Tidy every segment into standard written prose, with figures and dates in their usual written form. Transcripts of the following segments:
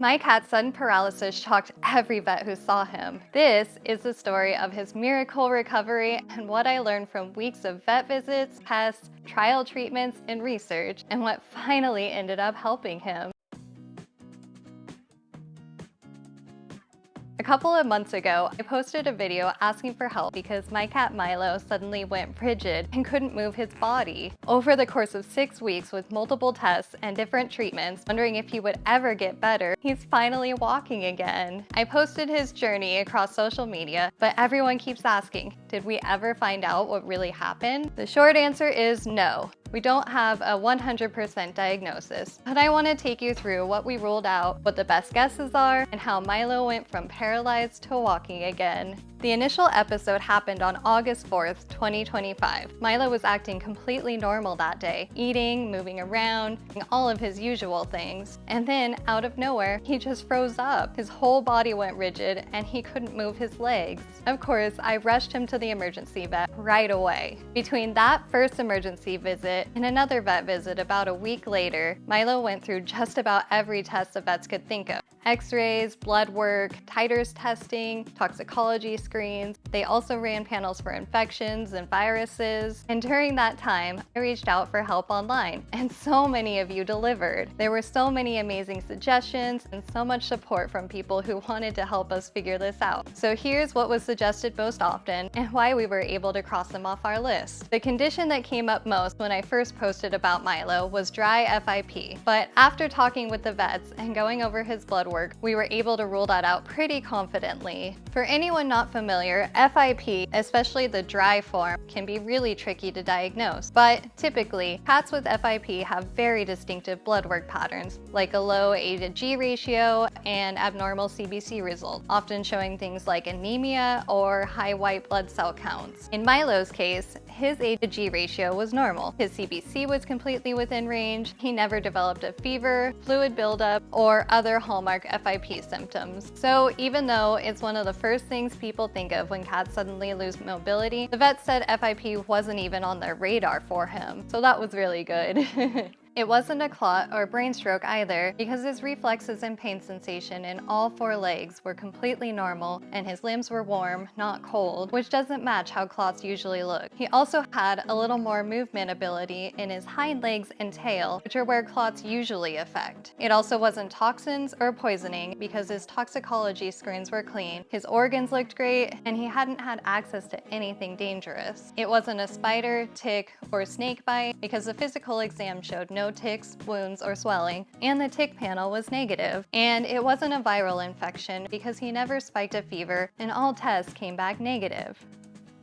My cat's sudden paralysis shocked every vet who saw him. This is the story of his miracle recovery and what I learned from weeks of vet visits, tests, trial treatments, and research, and what finally ended up helping him. A couple of months ago, I posted a video asking for help because my cat Milo suddenly went rigid and couldn't move his body. Over the course of 6 weeks with multiple tests and different treatments, wondering if he would ever get better, he's finally walking again. I posted his journey across social media, but everyone keeps asking, did we ever find out what really happened? The short answer is no. We don't have a 100% diagnosis, but I want to take you through what we ruled out, what the best guesses are, and how Milo went from paralyzed to walking again. The initial episode happened on August 4th, 2025. Milo was acting completely normal that day, eating, moving around, doing all of his usual things. And then, out of nowhere, he just froze up. His whole body went rigid and he couldn't move his legs. Of course, I rushed him to the emergency vet right away. Between that first emergency visit and another vet visit about a week later, Milo went through just about every test the vets could think of. X-rays, blood work, titers testing, toxicology screens. They also ran panels for infections and viruses. And during that time, I reached out for help online, and so many of you delivered. There were so many amazing suggestions and so much support from people who wanted to help us figure this out. So here's what was suggested most often and why we were able to cross them off our list. The condition that came up most when I first posted about Milo was dry FIP, but after talking with the vets and going over his blood work, we were able to rule that out pretty confidently. For anyone not familiar, FIP, especially the dry form, can be really tricky to diagnose. But typically, cats with FIP have very distinctive blood work patterns, like a low A to G ratio and abnormal CBC results, often showing things like anemia or high white blood cell counts. In Milo's case, his A to G ratio was normal. His CBC was completely within range. He never developed a fever, fluid buildup, or other hallmark FIP symptoms. So even though it's one of the first things people think of when cats suddenly lose mobility, the vet said FIP wasn't even on their radar for him. So that was really good. It wasn't a clot or brain stroke either, because his reflexes and pain sensation in all 4 legs were completely normal and his limbs were warm, not cold, which doesn't match how clots usually look. He also had a little more movement ability in his hind legs and tail, which are where clots usually affect. It also wasn't toxins or poisoning because his toxicology screens were clean, his organs looked great, and he hadn't had access to anything dangerous. It wasn't a spider, tick, or snake bite because the physical exam showed no ticks, wounds, or swelling, and the tick panel was negative. And it wasn't a viral infection because he never spiked a fever and all tests came back negative.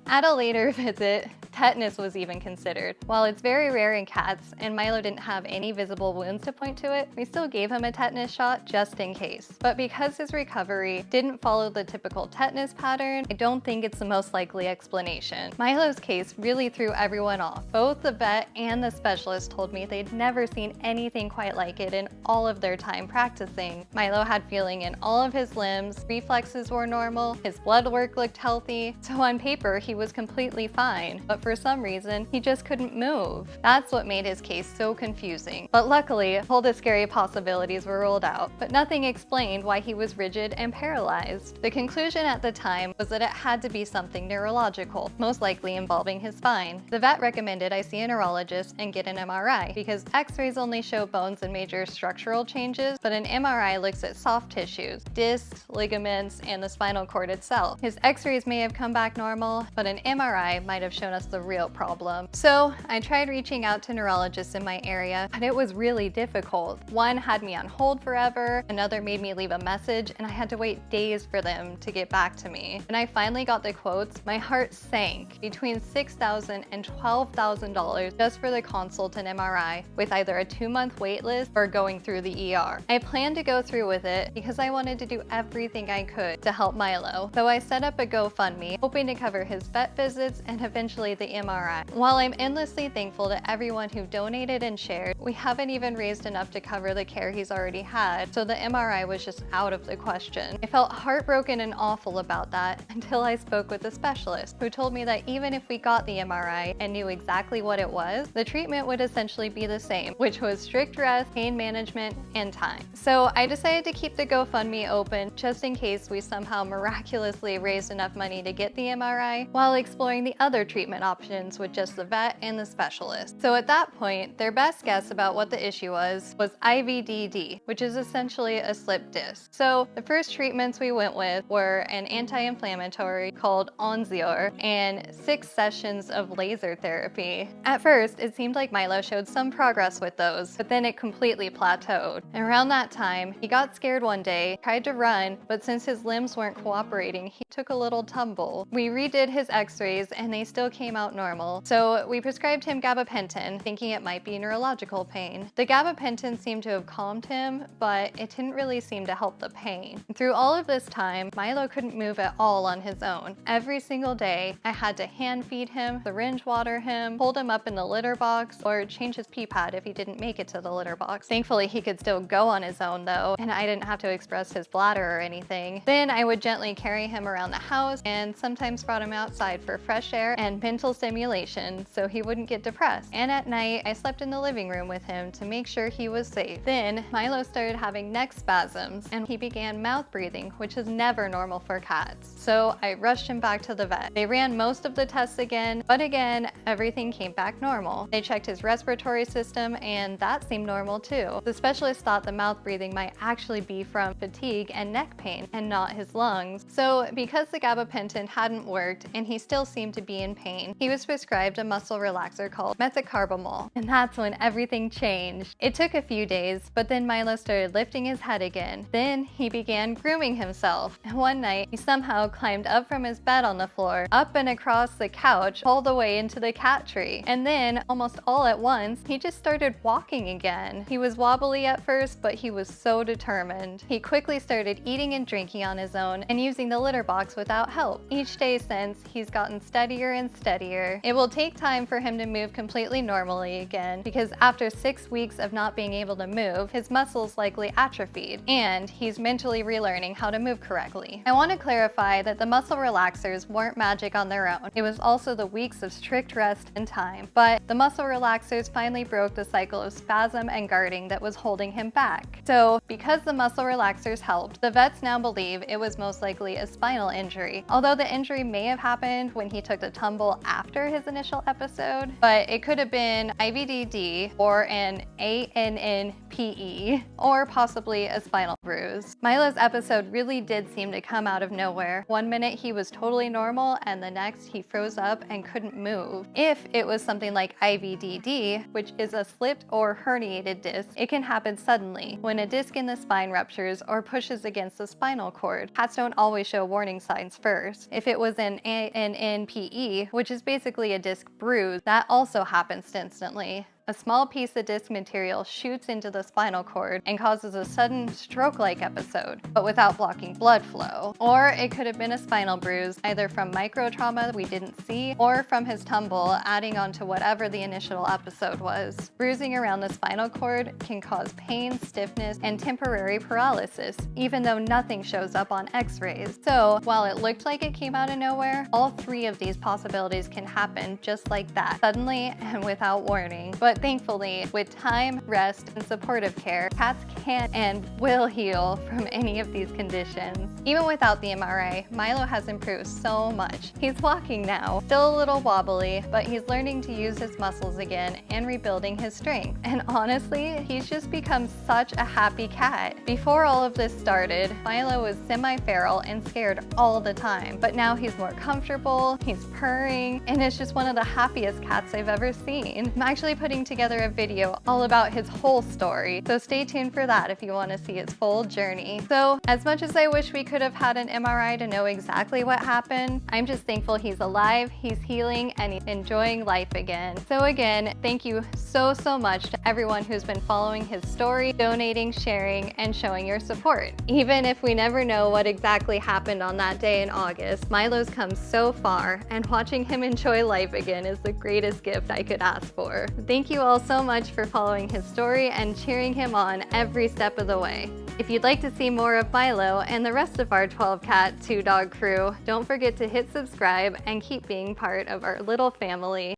At a later visit, tetanus was even considered. While it's very rare in cats and Milo didn't have any visible wounds to point to it, we still gave him a tetanus shot just in case. But because his recovery didn't follow the typical tetanus pattern, I don't think it's the most likely explanation. Milo's case really threw everyone off. Both the vet and the specialist told me they'd never seen anything quite like it in all of their time practicing. Milo had feeling in all of his limbs, reflexes were normal, his blood work looked healthy, so on paper he was completely fine, but for some reason he just couldn't move. That's what made his case so confusing. But luckily, all the scary possibilities were ruled out, but nothing explained why he was rigid and paralyzed. The conclusion at the time was that it had to be something neurological, most likely involving his spine. The vet recommended I see a neurologist and get an MRI because X-rays only show bones and major structural changes, but an MRI looks at soft tissues, discs, ligaments, and the spinal cord itself. His X-rays may have come back normal, but an MRI might have shown us the real problem. So I tried reaching out to neurologists in my area, but it was really difficult. One had me on hold forever, another made me leave a message, and I had to wait days for them to get back to me. When I finally got the quotes, my heart sank. Between $6,000 and $12,000 just for the consult and MRI, with either a 2-month wait list or going through the ER. I planned to go through with it because I wanted to do everything I could to help Milo, so I set up a GoFundMe, hoping to cover his vet visits and eventually the the MRI. While I'm endlessly thankful to everyone who donated and shared, we haven't even raised enough to cover the care he's already had, so the MRI was just out of the question. I felt heartbroken and awful about that until I spoke with a specialist who told me that even if we got the MRI and knew exactly what it was, the treatment would essentially be the same, which was strict rest, pain management, and time. So I decided to keep the GoFundMe open just in case we somehow miraculously raised enough money to get the MRI, while exploring the other treatment options with just the vet and the specialist. So at that point, their best guess about what the issue was IVDD, which is essentially a slipped disc. So the first treatments we went with were an anti-inflammatory called Onzior and 6 sessions of laser therapy. At first, it seemed like Milo showed some progress with those, but then it completely plateaued. And around that time, he got scared one day, tried to run, but since his limbs weren't cooperating, he took a little tumble. We redid his x-rays and they still came out normal. So we prescribed him gabapentin, thinking it might be neurological pain. The gabapentin seemed to have calmed him, but it didn't really seem to help the pain. Through all of this time, Milo couldn't move at all on his own. Every single day, I had to hand feed him, syringe water him, hold him up in the litter box, or change his pee pad if he didn't make it to the litter box. Thankfully, he could still go on his own though, and I didn't have to express his bladder or anything. Then I would gently carry him around the house and sometimes brought him outside for fresh air and mental stimulation so he wouldn't get depressed. And at night, I slept in the living room with him to make sure he was safe. Then Milo started having neck spasms and he began mouth breathing, which is never normal for cats. So I rushed him back to the vet. They ran most of the tests again, but again, everything came back normal. They checked his respiratory system and that seemed normal too. The specialist thought the mouth breathing might actually be from fatigue and neck pain and not his lungs. So because the gabapentin hadn't worked and he still seemed to be in pain, he was prescribed a muscle relaxer called methocarbamol. And that's when everything changed. It took a few days, but then Milo started lifting his head again. Then he began grooming himself. And one night, he somehow climbed up from his bed on the floor, up and across the couch, all the way into the cat tree. And then, almost all at once, he just started walking again. He was wobbly at first, but he was so determined. He quickly started eating and drinking on his own and using the litter box without help. Each day since, he's gotten steadier and steadier. It will take time for him to move completely normally again, because after 6 weeks of not being able to move, his muscles likely atrophied, and he's mentally relearning how to move correctly. I want to clarify that the muscle relaxers weren't magic on their own. It was also the weeks of strict rest and time. But the muscle relaxers finally broke the cycle of spasm and guarding that was holding him back. So because the muscle relaxers helped, the vets now believe it was most likely a spinal injury. Although the injury may have happened when he took the tumble after his initial episode, but it could have been IVDD or an ANNPE or possibly a spinal bruise. Milo's episode really did seem to come out of nowhere. One minute he was totally normal and the next he froze up and couldn't move. If it was something like IVDD, which is a slipped or herniated disc, it can happen suddenly when a disc in the spine ruptures or pushes against the spinal cord. Cats don't always show warning signs first. If it was an ANNPE, which is basically a disc bruise, that also happens instantly. A small piece of disc material shoots into the spinal cord and causes a sudden stroke-like episode, but without blocking blood flow. Or it could have been a spinal bruise, either from microtrauma we didn't see or from his tumble, adding on to whatever the initial episode was. Bruising around the spinal cord can cause pain, stiffness, and temporary paralysis, even though nothing shows up on x-rays. So while it looked like it came out of nowhere, all 3 of these possibilities can happen just like that, suddenly and without warning. But thankfully, with time, rest, and supportive care, cats can and will heal from any of these conditions. Even without the MRI, Milo has improved so much. He's walking now, still a little wobbly, but he's learning to use his muscles again and rebuilding his strength. And honestly, he's just become such a happy cat. Before all of this started, Milo was semi-feral and scared all the time, but now he's more comfortable, he's purring, and it's just one of the happiest cats I've ever seen. I'm actually putting together a video all about his whole story, so stay tuned for that if you want to see his full journey. So, as much as I wish we could have had an MRI to know exactly what happened, I'm just thankful he's alive, he's healing, and he's enjoying life again. So again, thank you so much to everyone who's been following his story, donating, sharing, and showing your support. Even if we never know what exactly happened on that day in August, Milo's come so far, and watching him enjoy life again is the greatest gift I could ask for. Thank you all so much for following his story and cheering him on every step of the way. If you'd like to see more of Milo and the rest of our 12-cat, 2-dog crew, don't forget to hit subscribe and keep being part of our little family.